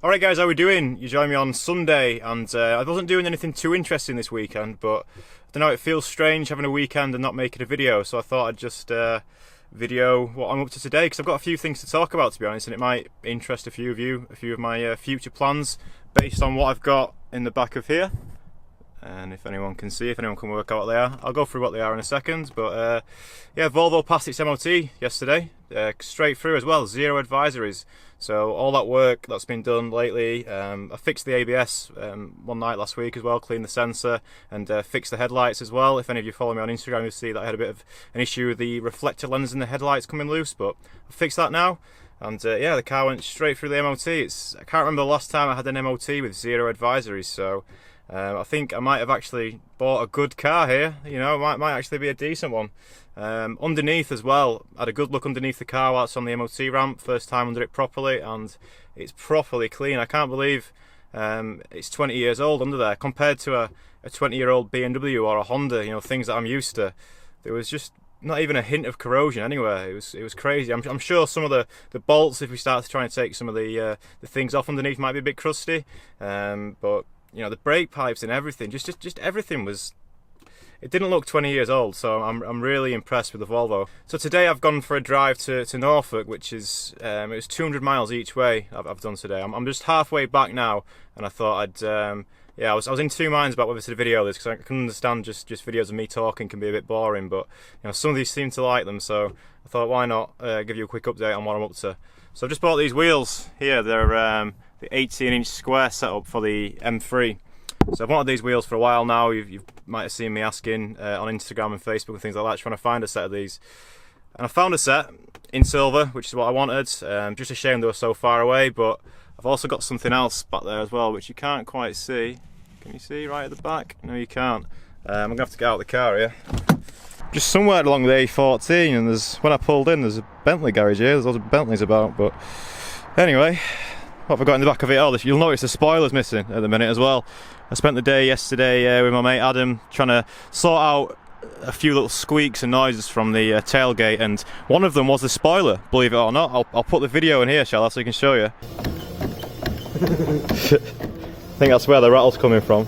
Alright guys, how are we doing? You joined me on Sunday and I wasn't doing anything too interesting this weekend, but I don't know, it feels strange having a weekend and not making a video, so I thought I'd just video what I'm up to today, because I've got a few things to talk about, to be honest, and it might interest a few of you, a few of my future plans based on what I've got in the back of here. And if anyone can see, if anyone can work out what they are, I'll go through what they are in a second. But yeah, Volvo passed its MOT yesterday, straight through as well, 0 advisories. So all that work that's been done lately, I fixed the ABS one night last week as well, cleaned the sensor and fixed the headlights as well. If any of you follow me on Instagram, you'll see that I had a bit of an issue with the reflector lens in the headlights coming loose, but I fixed that now. And yeah, the car went straight through the MOT. I can't remember the last time I had an MOT with 0 advisories, so I think I might have actually bought a good car here. You know, it might actually be a decent one. Underneath as well, I had a good look underneath the car while it's on the MOT ramp, first time under it properly, and it's properly clean. I can't believe it's 20 years old under there, compared to a 20-year-old BMW or a Honda, you know, things that I'm used to. There was just not even a hint of corrosion anywhere. It was crazy. I'm sure some of the bolts, if we start to try and take some of the things off underneath, might be a bit crusty, but you know, the brake pipes and everything, just everything was, it didn't look 20 years old, so I'm really impressed with the Volvo. So today I've gone for a drive to Norfolk, which is, it was 200 miles each way I've done today. I'm just halfway back now, and I thought I'd, yeah, I was in two minds about whether to video this, because I can understand just videos of me talking can be a bit boring, but you know, some of these seem to like them, so I thought why not give you a quick update on what I'm up to. So I've just bought these wheels here. They're the 18-inch square setup for the M3. So I've wanted these wheels for a while now. You might have seen me asking on Instagram and Facebook and things like that, trying to find a set of these. And I found a set in silver, which is what I wanted. Just a shame they were so far away, but I've also got something else back there as well, which you can't quite see. Can you see right at the back? No, you can't. I'm gonna have to get out of the car here. Just somewhere along the A14, and when I pulled in, there's a Bentley garage here. There's lots of Bentleys about, but anyway, what have I got in the back of it? Oh, you'll notice the spoiler's missing at the minute as well. I spent the day yesterday with my mate Adam trying to sort out a few little squeaks and noises from the tailgate, and one of them was the spoiler, believe it or not. I'll put the video in here, shall I, so I can show you. I think that's where the rattle's coming from.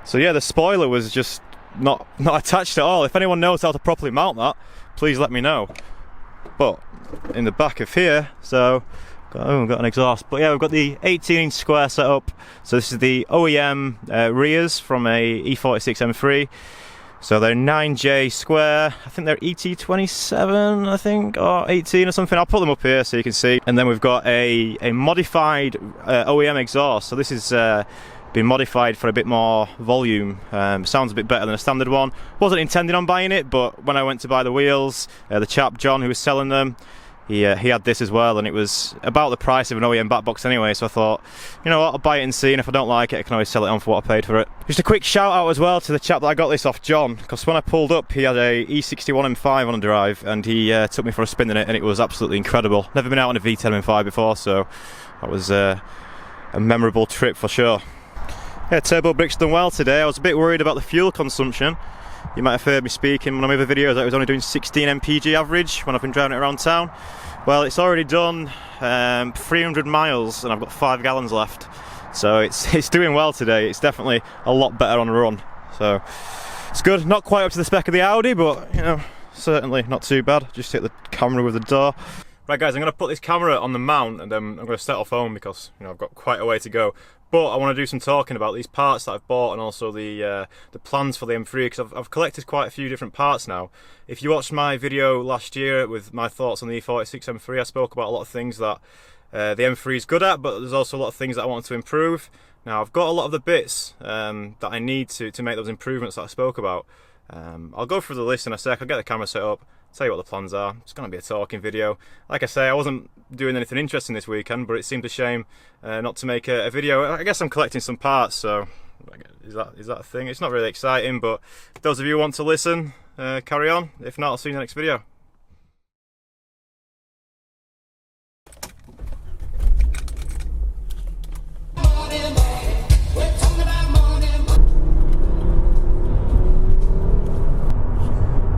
So yeah, the spoiler was just not attached at all. If anyone knows how to properly mount that, please let me know. But in the back of here, so we've got an exhaust, but yeah, we've got the 18-inch square setup. So this is the OEM rears from a E46 M3. So they're 9J square. I think they're ET27, I think, or 18 or something. I'll put them up here so you can see. And then we've got a modified OEM exhaust. So this is been modified for a bit more volume. Sounds a bit better than a standard one. Wasn't intending on buying it, but when I went to buy the wheels, the chap John who was selling them, he had this as well, and it was about the price of an OEM back box anyway, so I thought, you know what, I'll buy it and see, and if I don't like it, I can always sell it on for what I paid for it. Just a quick shout out as well to the chap that I got this off, John, because when I pulled up, he had a E46 M3 on a drive, and he took me for a spin in it, and it was absolutely incredible. Never been out on a V10 M5 before, so that was a memorable trip for sure. Yeah, turbo bricks done well today. I was a bit worried about the fuel consumption. You might have heard me speaking in one of my other videos that I was only doing 16 mpg average when I've been driving it around town. Well, it's already done 300 miles and I've got 5 gallons left. So it's doing well today. It's definitely a lot better on a run. So it's good. Not quite up to the spec of the Audi, but you know, certainly not too bad. Just hit the camera with the door. Right guys, I'm going to put this camera on the mount and then I'm going to set off home because you know I've got quite a way to go. But I want to do some talking about these parts that I've bought and also the plans for the M3, because I've collected quite a few different parts now. If you watched my video last year with my thoughts on the E46 M3, I spoke about a lot of things that the M3 is good at, but there's also a lot of things that I want to improve. Now I've got a lot of the bits that I need to make those improvements that I spoke about. I'll go through the list in a sec. I'll get the camera set up, tell you what the plans are. It's going to be a talking video. Like I say, I wasn't doing anything interesting this weekend, but it seemed a shame not to make a video. I guess I'm collecting some parts, so is that a thing? It's not really exciting, but if those of you who want to listen, carry on. If not, I'll see you in the next video.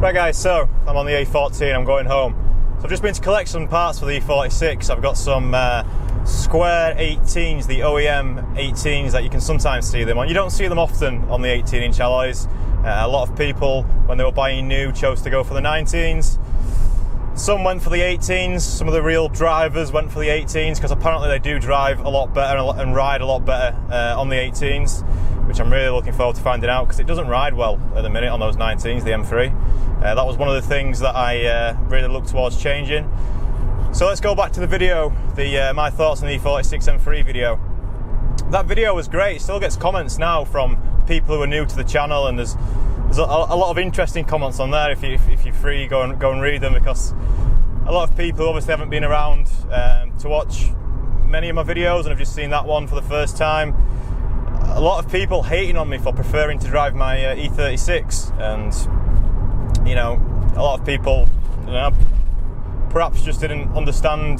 Right guys, so I'm on the A14, I'm going home. So I've just been to collect some parts for the E46. I've got some square 18s, the OEM 18s that you can sometimes see them on. You don't see them often on the 18-inch alloys. A lot of people, when they were buying new, chose to go for the 19s. Some went for the 18s, some of the real drivers went for the 18s because apparently they do drive a lot better and ride a lot better on the 18s, which I'm really looking forward to finding out because it doesn't ride well at the minute on those 19s, the M3. That was one of the things that I really looked towards changing. So let's go back to the video, my thoughts on the E46 M3 video. That video was great. It still gets comments now from people who are new to the channel, and there's a lot of interesting comments on there. If you're free, go and read them, because a lot of people obviously haven't been around to watch many of my videos and have just seen that one for the first time. A lot of people hating on me for preferring to drive my E46, and you know, a lot of people, you know, perhaps just didn't understand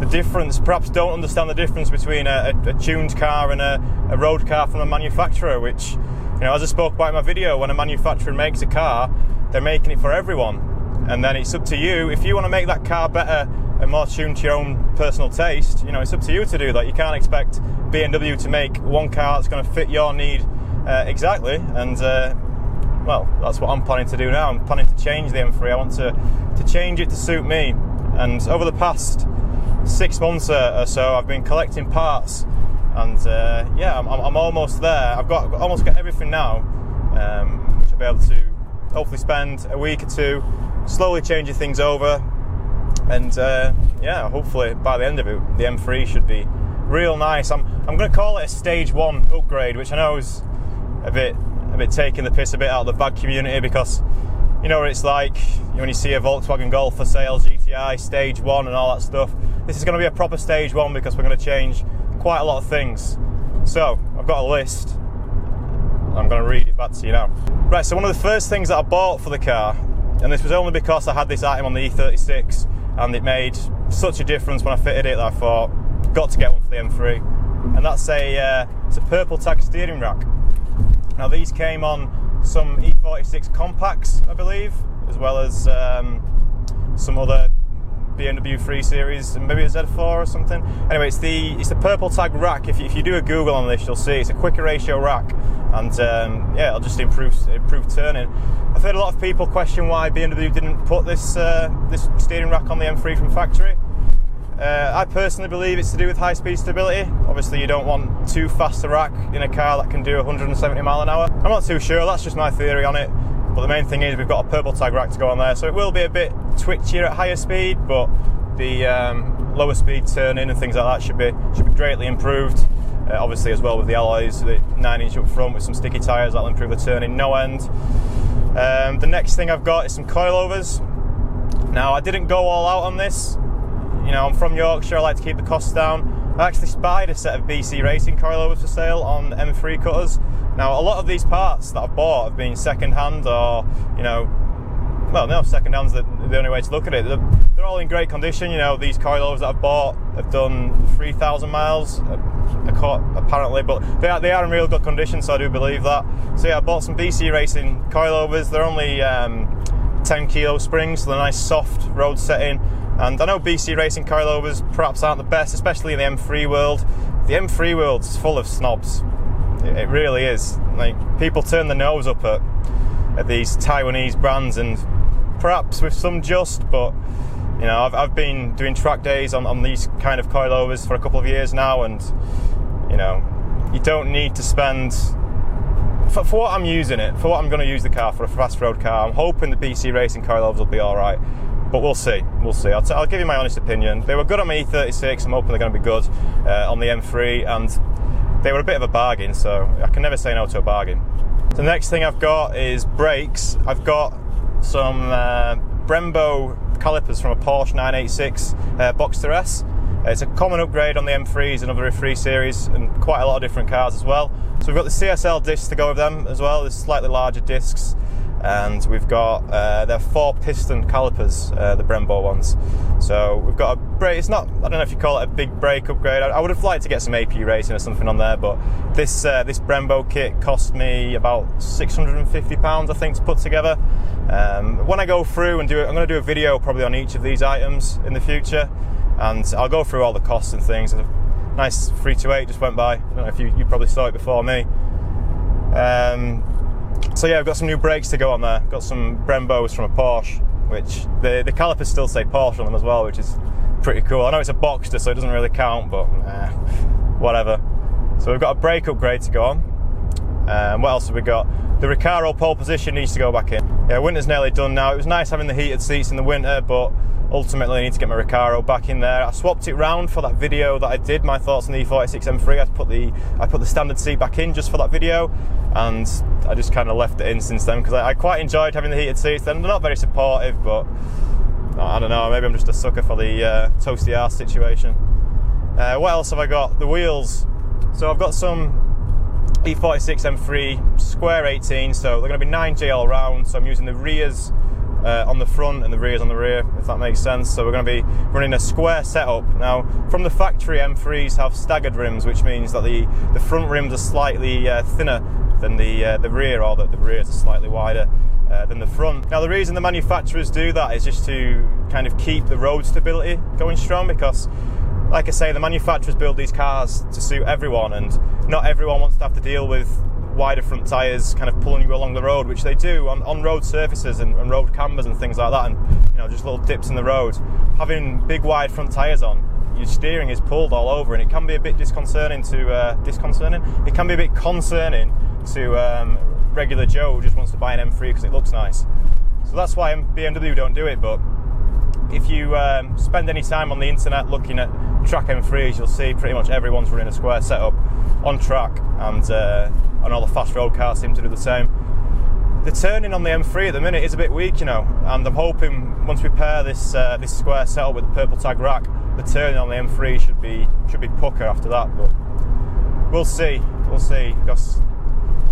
the difference, perhaps don't understand the difference between a tuned car and a road car from a manufacturer, which, you know, as I spoke about in my video, when a manufacturer makes a car, they're making it for everyone. And then it's up to you, if you want to make that car better and more tuned to your own personal taste, you know, it's up to you to do that. You can't expect BMW to make one car that's going to fit your need exactly. And, well, that's what I'm planning to do now. I'm planning to change the M3. I want to change it to suit me. And over the past 6 months or so, I've been collecting parts, and yeah, I'm almost there. I've almost got everything now, which I'll be able to hopefully spend a week or two slowly changing things over, and yeah, hopefully by the end of it, the M3 should be real nice. I'm going to call it a stage 1 upgrade, which I know is a bit taking the piss a bit out of the VAG community, because you know what it's like when you see a Volkswagen Golf for sale, GTI, stage 1 and all that stuff. This is going to be a proper stage 1 because we're going to change quite a lot of things. So, I've got a list. I'm going to read it back to you now. Right, so one of the first things that I bought for the car, and this was only because I had this item on the E36 and it made such a difference when I fitted it that I thought, got to get one for the M3. And that's it's a purple tag steering rack. Now these came on some E46 compacts, I believe, as well as some other BMW 3 Series and maybe a Z4 or something. Anyway, it's the purple tag rack. If you do a Google on this, you'll see it's a quicker ratio rack, and yeah, it'll just improve turning. I've heard a lot of people question why BMW didn't put this steering rack on the M3 from factory. I personally believe it's to do with high-speed stability. Obviously, you don't want too fast a rack in a car that can do 170 mile an hour. I'm not too sure, that's just my theory on it. But the main thing is we've got a purple tag rack to go on there, so it will be a bit twitchier at higher speed, but the lower speed turning and things like that should be greatly improved. Obviously, as well with the alloys, the 9-inch up front with some sticky tyres, that'll improve the turning no end. The next thing I've got is some coilovers. Now, I didn't go all out on this. You know, I'm from Yorkshire, I like to keep the costs down. I actually spied a set of BC Racing coilovers for sale on M3 cutters. Now, a lot of these parts that I've bought have been second-hand, or, you know, well, no, second-hand's the only way to look at it. They're all in great condition. You know, these coilovers that I've bought have done 3,000 miles, apparently, but they are in real good condition, so I do believe that. So yeah, I bought some BC Racing coilovers. They're only 10 kilo springs, so they're nice soft road setting. And I know BC Racing coilovers perhaps aren't the best, especially in the M3 world. The M3 world's full of snobs. It really is. Like, people turn their nose up at these Taiwanese brands, and perhaps with some just, but you know, I've been doing track days on these kind of coilovers for a couple of years now, and you know, you don't need to spend for what I'm using it, for what I'm going to use the car for, a fast road car. I'm hoping the BC Racing coilovers will be all right. But we'll see, I'll give you my honest opinion. They were good on my E36, I'm hoping they're going to be good on the M3, and they were a bit of a bargain, so I can never say no to a bargain. The next thing I've got is brakes. I've got some Brembo calipers from a Porsche 986 Boxster S. It's a common upgrade on the M3s and other 3 Series, and quite a lot of different cars as well. So we've got the CSL discs to go with them as well, there's slightly larger discs. And we've got they're 4-piston calipers, the Brembo ones. So we've got a brake. It's not, I don't know if you call it a big brake upgrade. I would have liked to get some AP racing or something on there, but this Brembo kit cost me about £650, I think, to put together. When I go through and I'm going to do a video probably on each of these items in the future. and I'll go through all the costs and things. A nice 328 just went by. I don't know if you probably saw it before me. So yeah, I've got some new brakes to go on there. Got some Brembos from a Porsche, which the calipers still say Porsche on them as well, which is pretty cool. I know it's a Boxster, so it doesn't really count, but whatever. So we've got a brake upgrade to go on. What else have we got? The Recaro pole position needs to go back in. Yeah, winter's nearly done now. It was nice having the heated seats in the winter, but ultimately I need to get my Recaro back in there. I swapped it round for that video that I did, my thoughts on the E46 M3. I put the standard seat back in just for that video, and I just kind of left it in since then because I quite enjoyed having the heated seats. They're not very supportive, but I don't know, maybe I'm just a sucker for the toasty arse situation. What else have I got? The wheels. So I've got some E46 M3 square 18, so they're going to be 9G all round, so I'm using the rears on the front and the rears on the rear, if that makes sense. So we're going to be running a square setup. Now, from the factory, M3s have staggered rims, which means that the front rims are slightly thinner than the rear, or that the rears are slightly wider than the front. Now, the reason the manufacturers do that is just to kind of keep the road stability going strong, because like I say, the manufacturers build these cars to suit everyone, and not everyone wants to have to deal with wider front tyres kind of pulling you along the road, which they do on road surfaces and road cambers and things like that, and just little dips in the road. Having big wide front tyres on, your steering is pulled all over, and it can be a bit disconcerting to It can be a bit concerning to regular Joe who just wants to buy an M3 because it looks nice. So that's why BMW don't do it. But if you spend any time on the internet looking at track M3s, you'll see pretty much everyone's running a square setup on track, and all the fast road cars seem to do the same. The turning on the M3 at the minute is a bit weak, and I'm hoping once we pair this square setup with the purple tag rack, the turning on the M3 should be pucker after that. But we'll see, because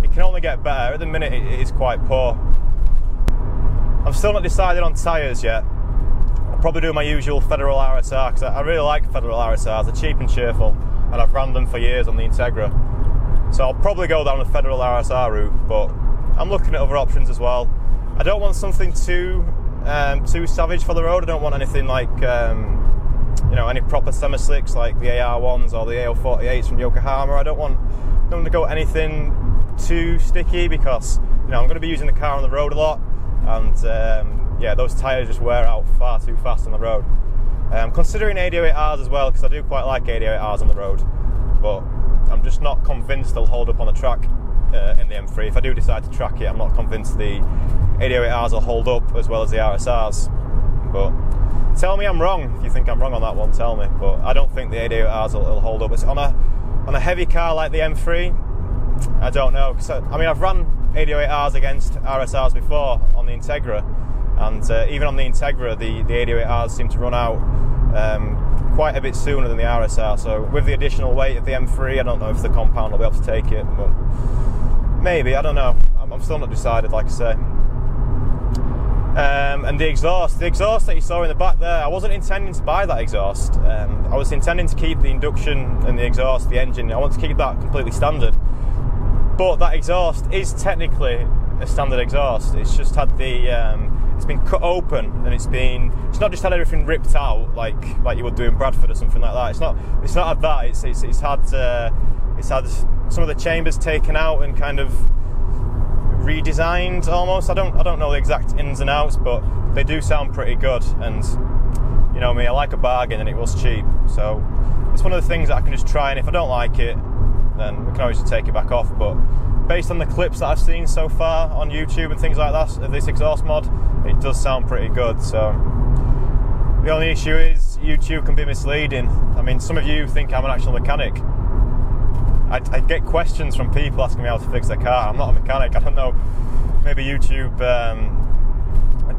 it can only get better. At the minute it is quite poor. I'm still not decided on tyres yet. Probably do my usual Federal RSR, because I really like Federal RSRs. They're cheap and cheerful, and I've ran them for years on the Integra. So I'll probably go down the Federal RSR route, but I'm looking at other options as well. I don't want something too savage for the road. I don't want anything like any proper semi-slicks like the AR1s or the AO48s from Yokohama. I don't want to go anything too sticky, because I'm going to be using the car on the road a lot, and yeah, those tyres just wear out far too fast on the road. Considering 808Rs as well, because I do quite like 808Rs on the road, but I'm just not convinced they'll hold up on the track in the M3. If I do decide to track it, I'm not convinced the 808Rs will hold up as well as the RSRs. But tell me I'm wrong. If you think I'm wrong on that one, tell me. But I don't think the 808Rs will hold up. It's on a heavy car like the M3, I don't know. Cause I've run 808Rs against RSRs before on the Integra, and even on the Integra, the 808Rs seem to run out quite a bit sooner than the RSR. So with the additional weight of the M3, I don't know if the compound will be able to take it, but maybe, I don't know. I'm still not decided, like I say. And the exhaust that you saw in the back there, I wasn't intending to buy that exhaust. I was intending to keep the induction and the exhaust, the engine, I want to keep that completely standard. But that exhaust is technically a standard exhaust. It's just had it's been cut open, and it's not just had everything ripped out like you would do in Bradford or something like that. It's not had that. It's had some of the chambers taken out and kind of redesigned almost. I don't know the exact ins and outs, but they do sound pretty good. And you know me, I like a bargain, and it was cheap. So it's one of the things that I can just try, and if I don't like it, then we can always just take it back off. But based on the clips that I've seen so far on YouTube and things like that of this exhaust mod, it does sound pretty good. So the only issue is YouTube can be misleading. I mean, some of you think I'm an actual mechanic. I get questions from people asking me how to fix their car. I'm not a mechanic. I don't know, maybe YouTube,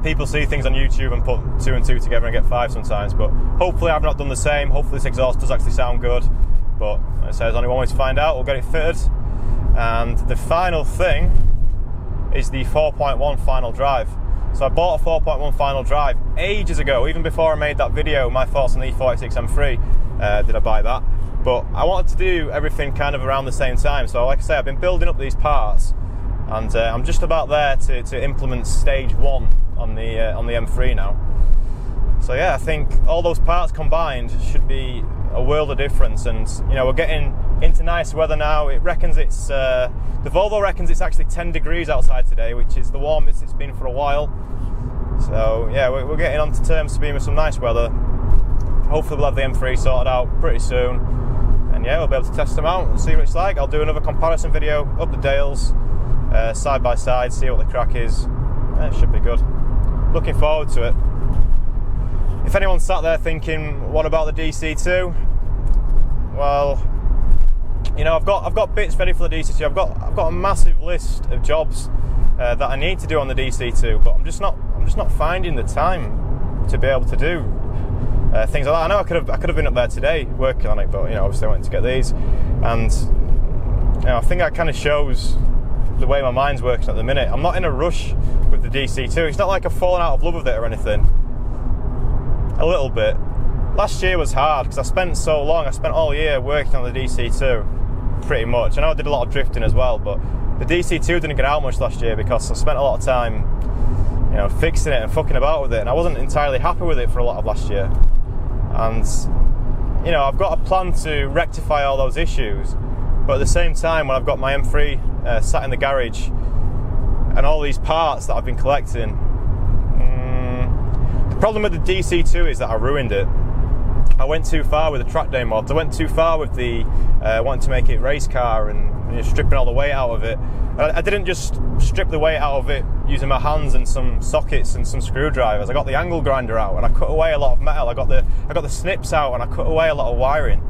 people see things on YouTube and put 2 and 2 together and get 5 sometimes, but hopefully I've not done the same. Hopefully this exhaust does actually sound good, but like I say, there's only one way to find out. We'll get it fitted. And the final thing is the 4.1 final drive. So I bought a 4.1 final drive ages ago, even before I made that video, my thoughts on the E46 M3, did I buy that? But I wanted to do everything kind of around the same time. So like I say, I've been building up these parts, and I'm just about there to implement stage 1 on the M3 now. So yeah, I think all those parts combined should be a world of difference. And you know, we're getting into nice weather now. It reckons it's the Volvo reckons it's actually 10 degrees outside today, which is the warmest it's been for a while. So yeah, we're getting onto terms to being with some nice weather. Hopefully we'll have the M3 sorted out pretty soon, and yeah, we'll be able to test them out and see what it's like. I'll do another comparison video up the Dales, side by side, see what the crack is. It should be good. Looking forward to it. If anyone's sat there thinking, what about the DC2? Well, you know, I've got bits ready for the DC2. I've got a massive list of jobs that I need to do on the DC2, but I'm just not finding the time to be able to do things like that. I know I could have been up there today working on it, but you know, obviously I went to get these, and you know, I think that kind of shows the way my mind's working at the minute. I'm not in a rush with the DC2. It's not like I've fallen out of love with it or anything. A little bit. Last year was hard because I spent so long. I spent all year working on the DC2, pretty much. I know I did a lot of drifting as well, but the DC2 didn't get out much last year because I spent a lot of time, you know, fixing it and fucking about with it, and I wasn't entirely happy with it for a lot of last year. And you know, I've got a plan to rectify all those issues, but at the same time, when I've got my M3 sat in the garage and all these parts that I've been collecting, the problem with the DC2 is that I ruined it. I went too far with the track day mods. I went too far with the wanting to make it race car and, you know, stripping all the weight out of it. I didn't just strip the weight out of it using my hands and some sockets and some screwdrivers. I got the angle grinder out and I cut away a lot of metal. I got the snips out and I cut away a lot of wiring.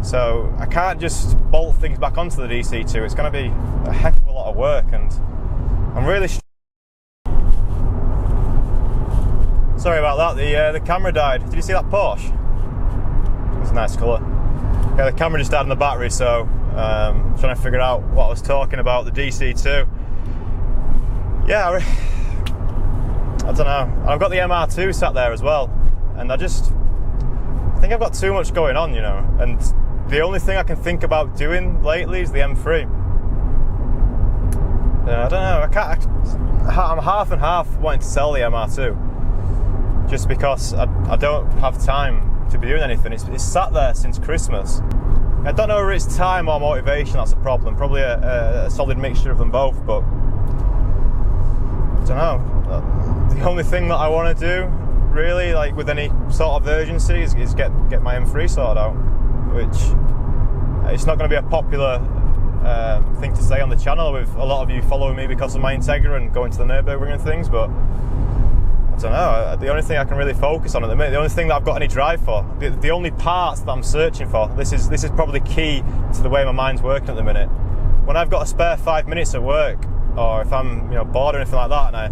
So I can't just bolt things back onto the DC2. It's going to be a heck of a lot of work, and I'm really sorry about that. The camera died. Did you see that Porsche? It's a nice colour. Yeah, the camera just died on the battery, so trying to figure out what I was talking about, the DC2. Yeah, I don't know. I've got the MR2 sat there as well, and I think I've got too much going on, you know, and the only thing I can think about doing lately is the M3. I don't know, I'm half and half wanting to sell the MR2, just because I don't have time to be doing anything. It's sat there since Christmas. I don't know whether it's time or motivation that's the problem. Probably a solid mixture of them both, but I don't know. The only thing that I want to do, really, like with any sort of urgency, is get my M3 sorted out, which it's not going to be a popular thing to say on the channel with a lot of you following me because of my Integra and going to the Nürburgring and things, but I don't know. The only thing I can really focus on at the minute, the only thing that I've got any drive for, the only parts that I'm searching for, this is probably key to the way my mind's working at the minute. When I've got a spare 5 minutes at work, or if I'm, you know, bored or anything like that, and I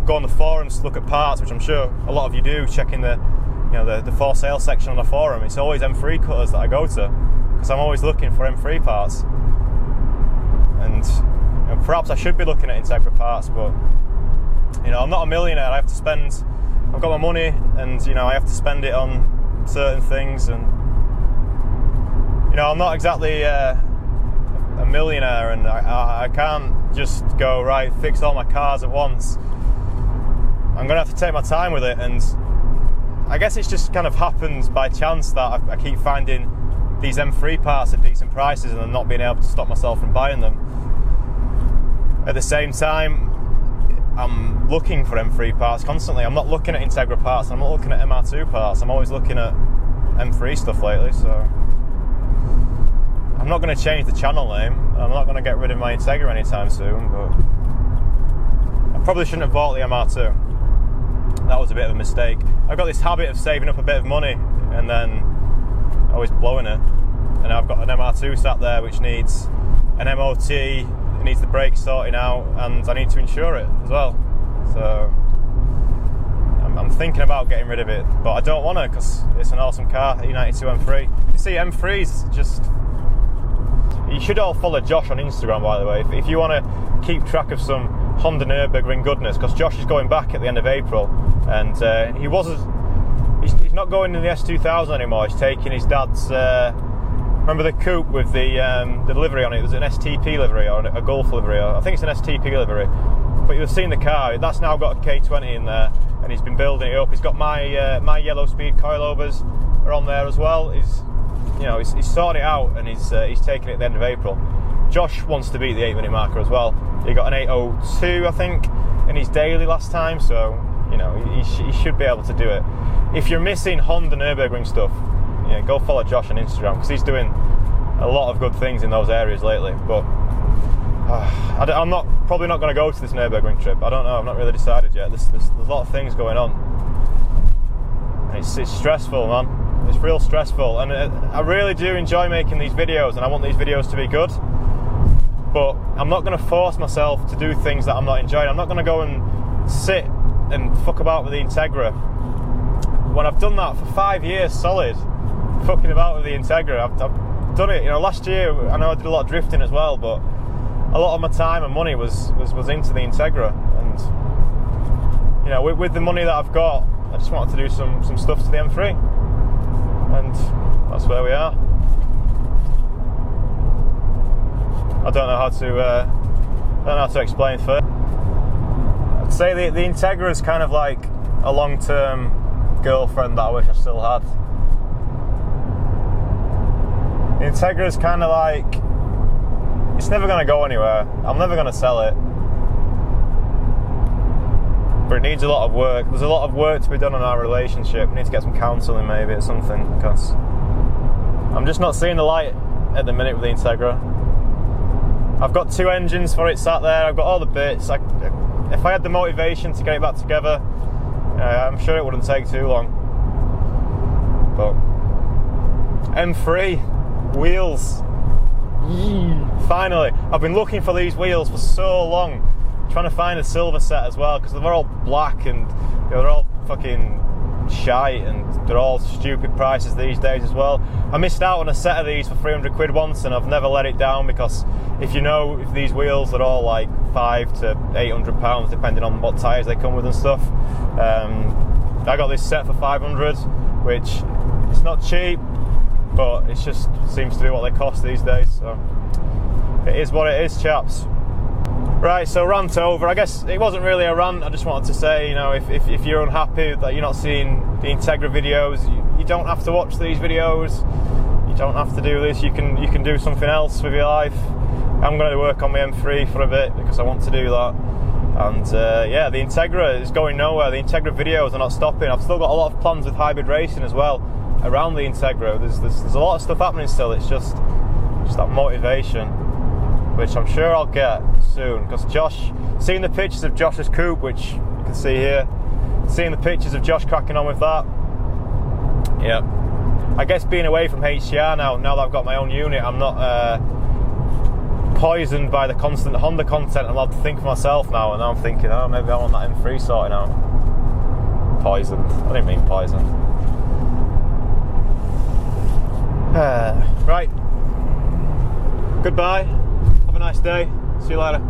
go on the forums to look at parts, which I'm sure a lot of you do, checking the for sale section on the forum, it's always M3 cutters that I go to, because I'm always looking for M3 parts. And you know, perhaps I should be looking at Integra parts, but you know, I'm not a millionaire. I've got my money, and you know, I have to spend it on certain things, and you know, I'm not exactly a millionaire, and I can't just go, right, fix all my cars at once. I'm gonna have to take my time with it, and I guess it's just kind of happened by chance that I keep finding these M3 parts at decent prices and not being able to stop myself from buying them. At the same time, I'm looking for M3 parts constantly. I'm not looking at Integra parts, I'm not looking at MR2 parts, I'm always looking at M3 stuff lately, so I'm not going to change the channel name. I'm not going to get rid of my Integra anytime soon, but I probably shouldn't have bought the MR2. That was a bit of a mistake. I've got this habit of saving up a bit of money and then always blowing it. And I've got an MR2 sat there which needs an MOT, it needs the brakes sorting out, and I need to insure it as well. So I'm thinking about getting rid of it, but I don't want to because it's an awesome car, E92 M3. You see, M3's just... You should all follow Josh on Instagram, by the way, if you want to keep track of some Honda Nürburgring goodness, because Josh is going back at the end of April, and he's not going in the S2000 anymore. He's taking his dad's, remember Remember the coupe with the livery on it? It was an STP livery or a Golf livery. I think it's an STP livery. But you've seen the car. That's now got a K20 in there, and he's been building it up. He's got my yellow speed coilovers are on there as well. He's sorted it out, and he's taking it at the end of April. Josh wants to beat the 8-minute marker as well. He got an 8:02, I think, in his daily last time. So he should be able to do it. If you're missing Honda Nürburgring stuff, go follow Josh on Instagram, because he's doing a lot of good things in those areas lately. But I'm probably not going to go to this Nürburgring trip. I don't know. I've not really decided yet. There's a lot of things going on. And it's stressful, man. It's real stressful. And I really do enjoy making these videos, and I want these videos to be good. But I'm not going to force myself to do things that I'm not enjoying. I'm not going to go and sit and fuck about with the Integra when I've done that for 5 years solid. Fucking about with the Integra. I've done it. Last year I know I did a lot of drifting as well, but a lot of my time and money was into the Integra. And with the money that I've got, I just wanted to do some stuff to the M3, and that's where we are. I don't know how to explain further. I'd say the Integra is kind of like a long-term girlfriend that I wish I still had. The Integra is kind of like, it's never going to go anywhere. I'm never going to sell it. But it needs a lot of work. There's a lot of work to be done on our relationship. We need to get some counselling maybe or something, because I'm just not seeing the light at the minute with the Integra. I've got 2 engines for it sat there. I've got all the bits. If I had the motivation to get it back together, I'm sure it wouldn't take too long. But M3 wheels. Finally, I've been looking for these wheels for so long, trying to find a silver set as well, because they're all black and they're all fucking shite, and they're all stupid prices these days as well. I missed out on a set of these for 300 quid once, and I've never let it down, because if these wheels are all like £500 to £800 depending on what tyres they come with and stuff. I got this set for 500, which it's not cheap, but it just seems to be what they cost these days, so it is what it is, chaps. Right, so rant over. I guess it wasn't really a rant. I just wanted to say, if you're unhappy that you're not seeing the Integra videos, you don't have to watch these videos. You don't have to do this. You can do something else with your life. I'm going to work on my M3 for a bit, because I want to do that. And the Integra is going nowhere. The Integra videos are not stopping. I've still got a lot of plans with hybrid racing as well around the Integra. There's a lot of stuff happening still. It's just that motivation, which I'm sure I'll get soon, because Josh, seeing the pictures of Josh's coupe, which you can see here, seeing the pictures of Josh cracking on with that, yeah. I guess being away from HCR now that I've got my own unit, I'm not poisoned by the constant Honda content. I'm allowed to think for myself now, and now I'm thinking, maybe I want that M3 sorted out. Poisoned. I didn't mean poisoned. Right. Goodbye. Have a nice day. See you later.